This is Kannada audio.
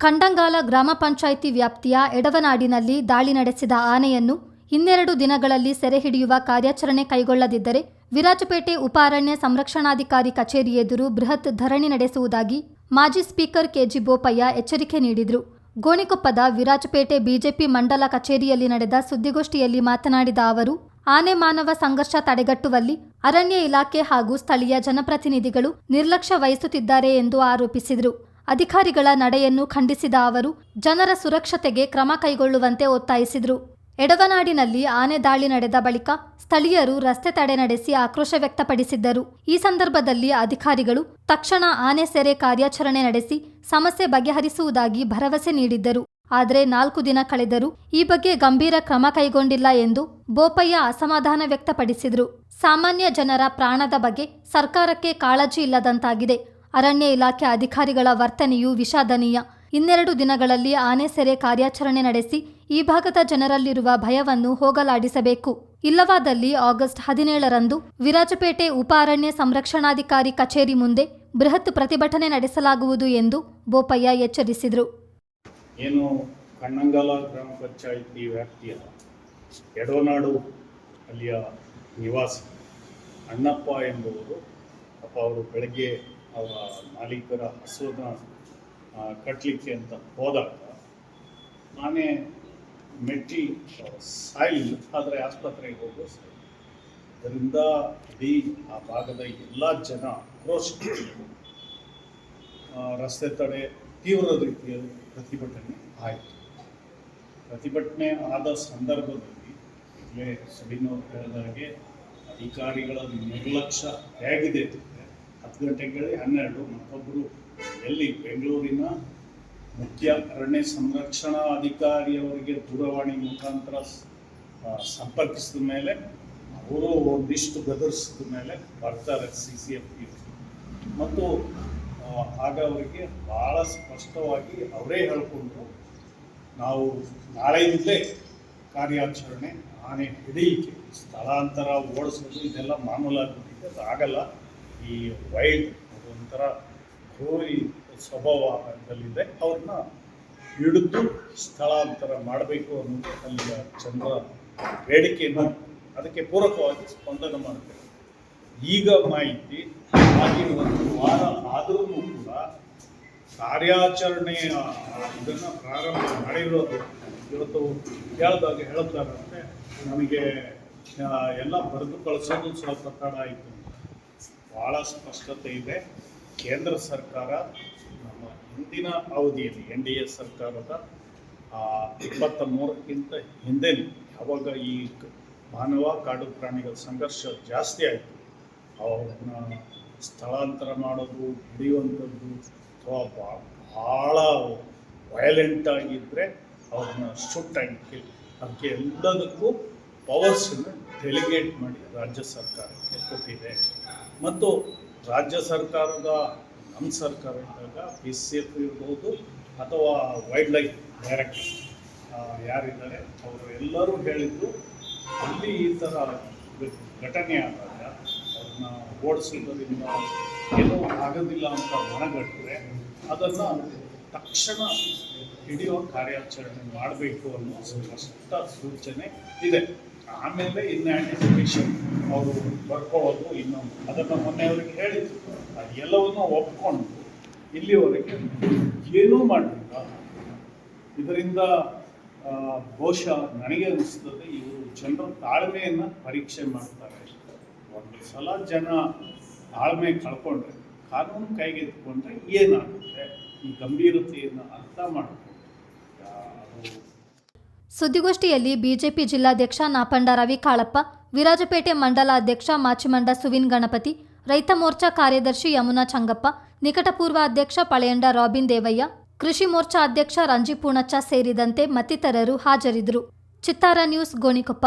ಕಂಡಂಗಾಲ ಗ್ರಾಮ ಪಂಚಾಯಿತಿ ವ್ಯಾಪ್ತಿಯ ಎಡವನಾಡಿನಲ್ಲಿ ದಾಳಿ ನಡೆಸಿದ ಆನೆಯನ್ನು 12 ದಿನಗಳಲ್ಲಿ ಸೆರೆ ಹಿಡಿಯುವ ಕಾರ್ಯಾಚರಣೆ ಕೈಗೊಳ್ಳದಿದ್ದರೆ ವಿರಾಜಪೇಟೆ ಉಪ ಅರಣ್ಯ ಸಂರಕ್ಷಣಾಧಿಕಾರಿ ಕಚೇರಿ ಎದುರು ಬೃಹತ್ ಧರಣಿ ನಡೆಸುವುದಾಗಿ ಮಾಜಿ ಸ್ಪೀಕರ್ ಕೆಜಿ ಬೋಪಯ್ಯ ಎಚ್ಚರಿಕೆ ನೀಡಿದರು. ಗೋಣಿಕೊಪ್ಪದ ವಿರಾಜಪೇಟೆ ಬಿಜೆಪಿ ಮಂಡಲ ಕಚೇರಿಯಲ್ಲಿ ನಡೆದ ಸುದ್ದಿಗೋಷ್ಠಿಯಲ್ಲಿ ಮಾತನಾಡಿದ ಅವರು, ಆನೆ ಮಾನವ ಸಂಘರ್ಷ ತಡೆಗಟ್ಟುವಲ್ಲಿ ಅರಣ್ಯ ಇಲಾಖೆ ಹಾಗೂ ಸ್ಥಳೀಯ ಜನಪ್ರತಿನಿಧಿಗಳು ನಿರ್ಲಕ್ಷ್ಯ ವಹಿಸುತ್ತಿದ್ದಾರೆ ಎಂದು ಆರೋಪಿಸಿದರು. ಅಧಿಕಾರಿಗಳ ನಡೆಯನ್ನು ಖಂಡಿಸಿದ ಅವರು ಜನರ ಸುರಕ್ಷತೆಗೆ ಕ್ರಮ ಕೈಗೊಳ್ಳುವಂತೆ ಒತ್ತಾಯಿಸಿದರು. ಎಡವನಾಡಿನಲ್ಲಿ ಆನೆ ದಾಳಿ ನಡೆದ ಬಳಿಕ ಸ್ಥಳೀಯರು ರಸ್ತೆ ತಡೆ ನಡೆಸಿ ಆಕ್ರೋಶ ವ್ಯಕ್ತಪಡಿಸಿದ್ದರು. ಈ ಸಂದರ್ಭದಲ್ಲಿ ಅಧಿಕಾರಿಗಳು ತಕ್ಷಣ ಆನೆ ಸೆರೆ ಕಾರ್ಯಾಚರಣೆ ನಡೆಸಿ ಸಮಸ್ಯೆ ಬಗೆಹರಿಸುವುದಾಗಿ ಭರವಸೆ ನೀಡಿದ್ದರು. ಆದರೆ 4 ದಿನ ಕಳೆದರೂ ಈ ಬಗ್ಗೆ ಗಂಭೀರ ಕ್ರಮ ಕೈಗೊಂಡಿಲ್ಲ ಎಂದು ಬೋಪಯ್ಯ ಅಸಮಾಧಾನ ವ್ಯಕ್ತಪಡಿಸಿದರು. ಸಾಮಾನ್ಯ ಜನರ ಪ್ರಾಣದ ಬಗ್ಗೆ ಸರ್ಕಾರಕ್ಕೆ ಕಾಳಜಿ ಇಲ್ಲದಂತಾಗಿದೆ. ಅರಣ್ಯ ಇಲಾಖೆ ಅಧಿಕಾರಿಗಳ ವರ್ತನೆಯು ವಿಷಾದನೀಯ. 12 ದಿನಗಳಲ್ಲಿ ಆನೆ ಸೆರೆ ಕಾರ್ಯಾಚರಣೆ ನಡೆಸಿ ಈ ಭಾಗದ ಜನರಲ್ಲಿರುವ ಭಯವನ್ನು ಹೋಗಲಾಡಿಸಬೇಕು. ಇಲ್ಲವಾದಲ್ಲಿ ಆಗಸ್ಟ್ 17ರಂದು ವಿರಾಜಪೇಟೆ ಉಪ ಅರಣ್ಯ ಸಂರಕ್ಷಣಾಧಿಕಾರಿ ಕಚೇರಿ ಮುಂದೆ ಬೃಹತ್ ಪ್ರತಿಭಟನೆ ನಡೆಸಲಾಗುವುದು ಎಂದು ಬೋಪಯ್ಯ ಎಚ್ಚರಿಸಿದರು. ಏನು ಕಣ್ಣಂಗಾಲ ಗ್ರಾಮ ಪಂಚಾಯಿತಿ ವ್ಯಾಪ್ತಿಯ ಎಡವನಾಡು ಅಲ್ಲಿಯ ನಿವಾಸಿ ಅಣ್ಣಪ್ಪ ಎಂಬುವರು ಅವರು ಬೆಳಗ್ಗೆ ಅವರ ಮಾಲೀಕರ ಹಸುವನ್ನು ಕಟ್ಟಲಿಕ್ಕೆ ಅಂತ ಹೋದಾಗ ಆನೆ ಮೆಟ್ಟಿ ಸಾಯಿಲ್ಲ, ಆದರೆ ಆಸ್ಪತ್ರೆಗೆ ಹೋಗೋ ಅದರಿಂದ ಇಡೀ ಆ ಭಾಗದ ಎಲ್ಲ ಜನ ಆಕ್ರೋಶಗೊಂಡು ರಸ್ತೆ ತಡೆ ತೀವ್ರ ರೀತಿಯಲ್ಲಿ ಪ್ರತಿಭಟನೆ ಆಯಿತು. ಪ್ರತಿಭಟನೆ ಆದ ಸಂದರ್ಭದಲ್ಲಿ ಈಗಲೇ ಸಬಿನವರು ಹೇಳಿದಾಗೆ ಅಧಿಕಾರಿಗಳ ನಿರ್ಲಕ್ಷ್ಯ ಹೇಗಿದೆ. 10 ಗಂಟೆಗೆ 12 ಮತ್ತೊಬ್ಬರು ಎಲ್ಲಿ ಬೆಂಗಳೂರಿನ ಮುಖ್ಯ ಅರಣ್ಯ ಸಂರಕ್ಷಣಾ ಅಧಿಕಾರಿಯವರಿಗೆ ದೂರವಾಣಿ ಮುಖಾಂತರ ಸಂಪರ್ಕಿಸಿದ ಮೇಲೆ ಅವರು ಒಂದಿಷ್ಟು ಗದರಿಸಿದ ಮೇಲೆ ಬರ್ತಾರೆ CCFP ಮತ್ತು ಆಗ ಅವರಿಗೆ ಭಾಳ ಸ್ಪಷ್ಟವಾಗಿ ಅವರೇ ಹೇಳಿಕೊಂಡ್ರು, ನಾವು ನಾಳೆಯಿಂದಲೇ ಕಾರ್ಯಾಚರಣೆ ಆನೆ ಹಿಡಿಯಿಕೆ ಸ್ಥಳಾಂತರ ಓಡಿಸೋದು ಇದೆಲ್ಲ ಮಾಮೂಲಾಗಿಬಿಟ್ಟಿದೆ, ಅದು ಆಗಲ್ಲ. ಈ ವೈಲ್ಡ್ ಒಂಥರ ಕ್ರೂರಿ ಸ್ವಭಾವದಲ್ಲಿದೆ, ಅವ್ರನ್ನ ಹಿಡಿದು ಸ್ಥಳಾಂತರ ಮಾಡಬೇಕು ಅನ್ನೋದು ಅಲ್ಲಿಯ ಜನರ ಬೇಡಿಕೆಯನ್ನು ಅದಕ್ಕೆ ಪೂರಕವಾಗಿ ಸ್ಪಂದನೆ ಮಾಡ್ತೇವೆ. ಈಗ ಮಾಹಿತಿ ಆಗಿ 1 ವಾರ ಆದರೂ ಕೂಡ ಕಾರ್ಯಾಚರಣೆ ಇದನ್ನು ಪ್ರಾರಂಭ ಮಾಡಿರೋದು ಇವತ್ತು ಹೇಳ್ತಾರಂತೆ ನಮಗೆ ಎಲ್ಲ ಬರೆದು ಕಳಿಸೋದು ಸ್ವಲ್ಪ ತಡ ಆಯಿತು. ಭಾಳ ಸ್ಪಷ್ಟತೆ ಇದೆ. ಕೇಂದ್ರ ಸರ್ಕಾರ ನಮ್ಮ ಹಿಂದಿನ ಅವಧಿಯಲ್ಲಿ NDA ಸರ್ಕಾರದ 23ಕ್ಕಿಂತ ಹಿಂದೆ ಯಾವಾಗ ಈ ಮಾನವ ಕಾಡು ಪ್ರಾಣಿಗಳ ಸಂಘರ್ಷ ಜಾಸ್ತಿ ಆಯಿತು, ಅವ್ರನ್ನ ಸ್ಥಳಾಂತರ ಮಾಡೋದು, ಹಿಡಿಯುವಂಥದ್ದು ಅಥವಾ ಭಾಳ ವಯಲೆಂಟ್ ಆಗಿದ್ದರೆ ಅವ್ರನ್ನ ಸುಟ್ಟಾಗಿ ಅದಕ್ಕೆ ಎಲ್ಲದಕ್ಕೂ ಪವರ್ಸನ್ನು ಡೆಲಿಗೇಟ್ ಮಾಡಿ ರಾಜ್ಯ ಸರ್ಕಾರಕ್ಕೆ ಕೊಟ್ಟಿದೆ. ಮತ್ತು ರಾಜ್ಯ ಸರ್ಕಾರದ ನಮ್ಮ ಸರ್ಕಾರ ಇದ್ದಾಗ PCF ಇರ್ಬೋದು ಅಥವಾ ವೈಲ್ಡ್ ಲೈಫ್ ಡೈರೆಕ್ಟರ್ ಯಾರಿದ್ದಾರೆ ಅವರು ಎಲ್ಲರೂ ಹೇಳಿದ್ದು, ಅಲ್ಲಿ ಈ ಥರ ಘಟನೆ ಆದಾಗ ಅವ್ರನ್ನ ಓಡಿಸೋದ್ರಿಂದ ಏನೂ ಆಗೋದಿಲ್ಲ ಅಂತ ಮನಗಟ್ಟರೆ ಅದನ್ನು ತಕ್ಷಣ ಹಿಡಿಯುವ ಕಾರ್ಯಾಚರಣೆ ಮಾಡಬೇಕು ಅನ್ನೋ ಸ್ಪಷ್ಟ ಸೂಚನೆ ಇದೆ. ಆಮೇಲೆ ಇನ್ನು ಆ್ಯಂಟಿಸಿಪೇಷನ್ ಅವರು ಬರ್ಕೊಳ್ಳೋದು ಇನ್ನೊಂದು, ಅದನ್ನು ಮೊನ್ನೆ ಅವ್ರಿಗೆ ಹೇಳಿದ್ರು. ಅದೆಲ್ಲವನ್ನು ಒಪ್ಕೊಂಡು ಇಲ್ಲಿವರೆಗೆ ಏನೂ ಮಾಡಲಿಲ್ಲ. ಇದರಿಂದ ಬಹುಶಃ ನನಗೆ ಅನಿಸ್ತದೆ ಇವರು ಜನರ ತಾಳ್ಮೆಯನ್ನು ಪರೀಕ್ಷೆ ಮಾಡ್ತಾರೆ. ಒಂದು ಸಲ ಜನ ತಾಳ್ಮೆ ಕಳ್ಕೊಂಡ್ರೆ, ಕಾನೂನು ಕೈಗೆತ್ತಿಕೊಂಡ್ರೆ ಏನಾಗುತ್ತೆ, ಈ ಗಂಭೀರತೆಯನ್ನು ಅರ್ಥ ಮಾಡಿಕೊಂಡು ಸುದ್ದಿಗೋಷ್ಠಿಯಲ್ಲಿ ಬಿಜೆಪಿ ಜಿಲ್ಲಾಧ್ಯಕ್ಷ ನಾಪಂಡ ರವಿ ಕಾಳಪ್ಪ, ವಿರಾಜಪೇಟೆ ಮಂಡಲಾಧ್ಯಕ್ಷ ಮಾಚಿಮಂಡ ಸುವಿನ್ ಗಣಪತಿ, ರೈತ ಮೋರ್ಚಾ ಕಾರ್ಯದರ್ಶಿ ಯಮುನಾ ಚಂಗಪ್ಪ, ನಿಕಟಪೂರ್ವ ಅಧ್ಯಕ್ಷ ಪಳೆಯಂಡ ರಾಬಿನ್ ದೇವಯ್ಯ, ಕೃಷಿ ಮೋರ್ಚಾ ಅಧ್ಯಕ್ಷ ರಂಜಿ ಪೂಣಚ್ಚ ಸೇರಿದಂತೆ ಮತ್ತಿತರರು ಹಾಜರಿದ್ದರು. ಚಿತ್ತಾರ ನ್ಯೂಸ್, ಗೋಣಿಕೊಪ್ಪ.